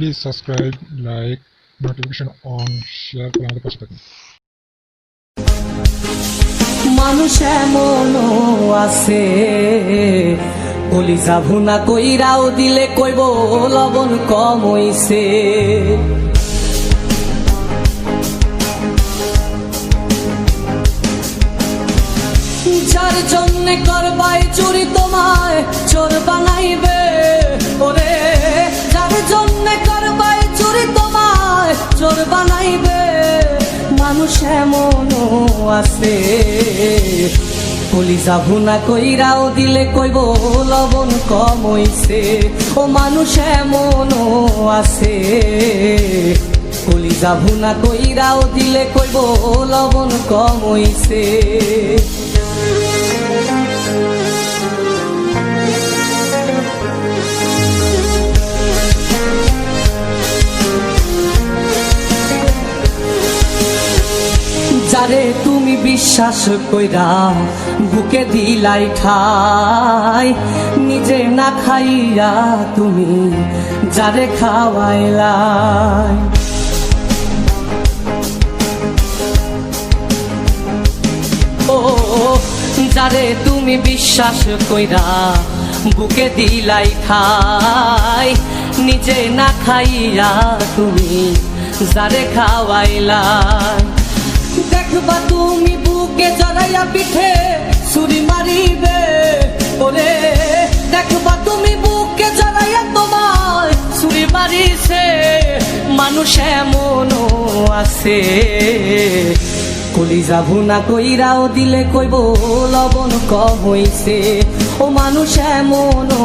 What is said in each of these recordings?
Please subscribe, like, notification on, share করে আমাদের পাশে থাকুন। মানুষ এমনও আছে কলিজা ভুনা কইরাও দিলে কইব লবণ কম হইছে। যার জন্যে করবাই চুরি তোমায় চোর বানাইবে, ওরে যার জন্যে করবাই চুরি তোমায় চোর বানাইবে। মানুষ এমনও আছে কলিজা ভুনা কইরাও দিলে কইব লবণ কম হইছে। ও মানুষ এমনও আছে কলিজা ভুনা কইরাও দিলে কইব লবণ কম হইছে। যারে তুমি বিশ্বাস কইরা বুকে দিলাই ঠাই, নিজে না খাইয়া তুমি যারে খাওয়াইলাই। ও যারে তুমি বিশ্বাস কইরা বুকে দিলাই ঠাই, নিজে না খাইয়া তুমি যারে খাওয়াইলাই। দেখবা তুমি বুকে জড়াইয়া পিঠে ছুরি মারিবে, ওরে দেখবা তুমি বুকে জড়াইয়া তোমার ছুরি মারিছে। মানুষ এমনও আছে কলিজা ভুনা কইরাও দিলে কইব লবণ কম হইছে। ও মানুষ এমনও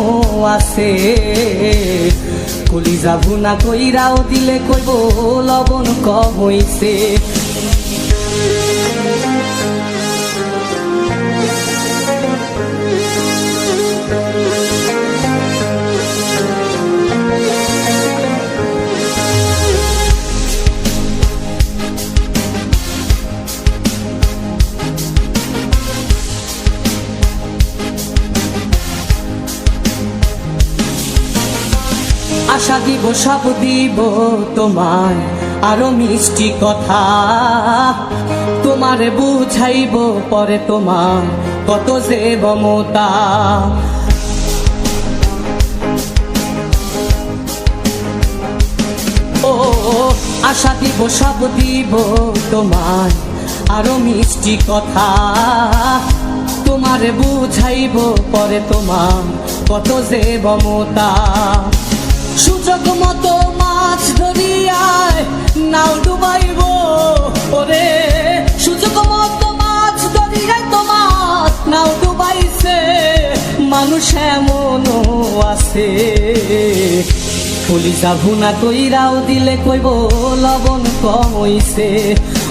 আছে কলিজা ভুনা কইরাও দিলে কইব লবণ কম হইছে। আশা দিব সব দিব তোমায় আরো মিষ্টি কথা, তোমারে বুঝাইব পরে তোমার কত যে মমতা। ও আশা দিব সব দিব তোমায় আরো মিষ্টি কথা, তোমারে বুঝাইব পরে তোমার কত যে মমতা। সুযোগ মতো মাছ ধরিয়ায় নাও ডুবাইব, ওরে সুযোগ মতো মাছ ধরিয়ায় তোমার নাও ডুবাইছে। মানুষ এমনও আছে কলিজা ভুনা কইরাও দিলে কইব লবণ কম হইছে।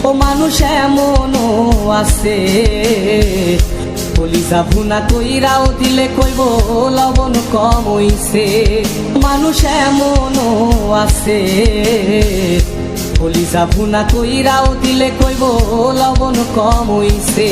ও মানুষ এমনও আছে কলিজা ভুনা কইরাও দিলে কইব লবণ কম হইছে। মানুষ এমনও আছে কলিজা ভুনা কইরাও দিলে কইব লবণ কম হইছে।